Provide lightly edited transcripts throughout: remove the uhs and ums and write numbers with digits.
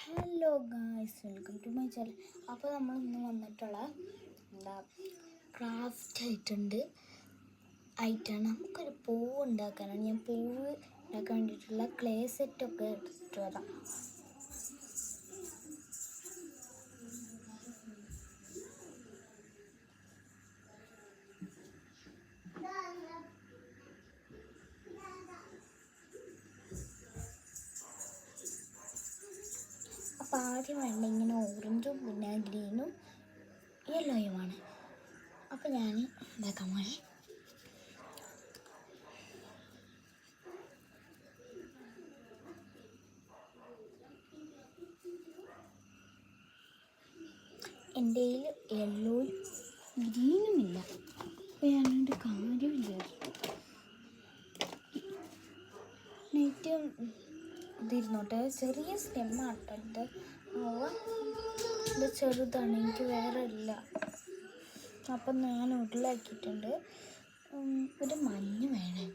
Hello guys, welcome to my channel. അപ്പോൾ നമ്മൾ ഇന്ന് വന്നിട്ടുള്ള ക്രാഫ്റ്റ് ആയിട്ടാണ് നമുക്കൊരു പൂവ് ഉണ്ടാക്കാനാണ്. ഞാൻ പൂവ് ഉണ്ടാക്കാൻ വേണ്ടിയിട്ടുള്ള ക്ലേ സെറ്റൊക്കെ എടുത്തിട്ട് വരാം. അപ്പോൾ ആദ്യം വേണ്ട ഇങ്ങനെ ഓറഞ്ചും പിന്നെ ഗ്രീനും യെല്ലോയുമാണ്. അപ്പോൾ ഞാൻ ഇതാക്കാൻ പോണേ. എൻ്റെ കയ്യിൽ യെല്ലോയും ഗ്രീനും ഇല്ല. അപ്പോൾ ഞാനൊരു കാര്യം വിചാരിച്ചു, നെറ്റ് ഇതിരുന്നോട്ടെ. ചെറിയ സ്റ്റെമ്മാട്ടോ ഇത് ചെറുതാണ്, എനിക്ക് വേറെ ഇല്ല. അപ്പം ഞാൻ ഉരുളാക്കിയിട്ടുണ്ട്. ഒരു മഞ്ഞ് വേണം,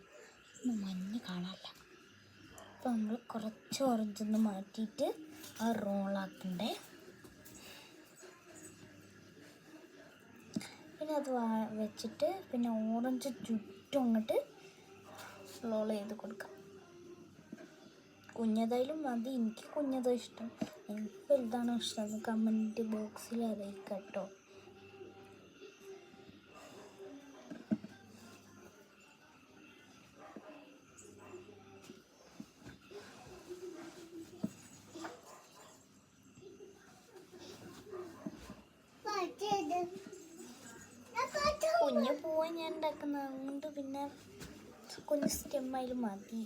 മഞ്ഞ് കാണാനില്ല. അപ്പം നമ്മൾ കുറച്ച് ഓറഞ്ചൊന്ന് മാറ്റിയിട്ട് ആ റോളാക്കണ്ടേ. പിന്നെ അത് വെച്ചിട്ട് പിന്നെ ഓറഞ്ച് ചുറ്റും അങ്ങോട്ട് റോൾ ചെയ്ത് കൊടുക്കാം. കുഞ്ഞതായാലും മതി, എനിക്ക് കുഞ്ഞതാ ഇഷ്ടം. എനിക്ക് വലുതാണോ ഇഷ്ടം കമൻറ്റ് ബോക്സിൽ അറിയിക്കാം കേട്ടോ. കുഞ്ഞു പൂവ് ഞാൻ ഉണ്ടാക്കുന്നത്, അതുകൊണ്ട് പിന്നെ കുഞ്ഞ് സ്റ്റെമ്മായാലും മതി.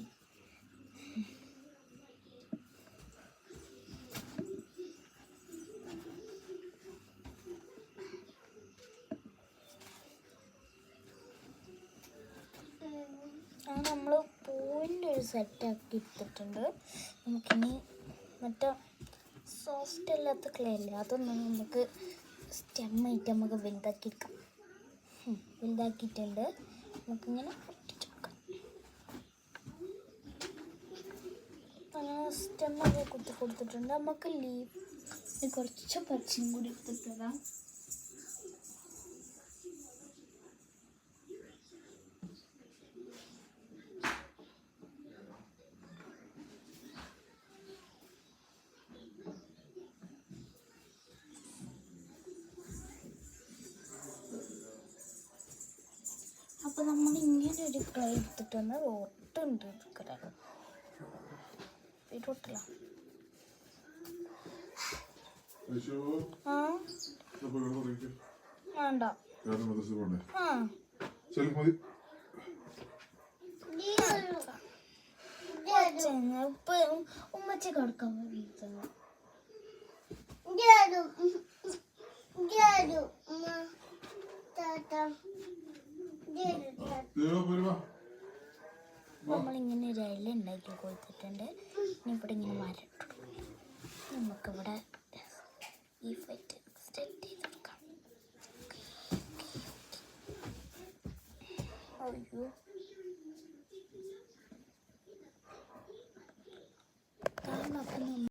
നമ്മൾ പൂവിൻ്റെ ഒരു സെറ്റാക്കി എടുത്തിട്ടുണ്ട്. നമുക്കിനി മറ്റേ സോഫ്റ്റ് അല്ലാത്ത ക്ലേ അല്ലേ, അതൊന്നും നമുക്ക് സ്റ്റെമ്മായിട്ട് നമുക്ക് വലുതാക്കിയെടുക്കാം. വലുതാക്കിയിട്ടുണ്ട്. നമുക്കിങ്ങനെ പൊട്ടിച്ചെടുക്കാം. അങ്ങനെ സ്റ്റെമ്മൊക്കെ കുത്തി കൊടുത്തിട്ടുണ്ട്. നമുക്ക് ലീഫ് കുറച്ച് പച്ചയും കൂടി എടുത്തിട്ടതാ. അപ്പോൾ നമ്മൾ ഇങ്ങനെ ഒരു ക്ലേ എടുത്തിട്ട് വന്ന് ഒട്ടുണ്ട് ഇതൊട്ടില്ല. വേണ്ട ഇപ്പൊ ഉമ്മച്ചി കിടക്കാൻ നമ്മളിങ്ങനെ ഒരു ഇല ഉണ്ടാക്കി കൊടുത്തിട്ടുണ്ട്. ഇനി ഇവിടെ ഇങ്ങനെ മരട്ടു നമുക്കിവിടെ ഈ ഫൈറ്റ് സെറ്റ് ചെയ്തെടുക്കാം. അയ്യോ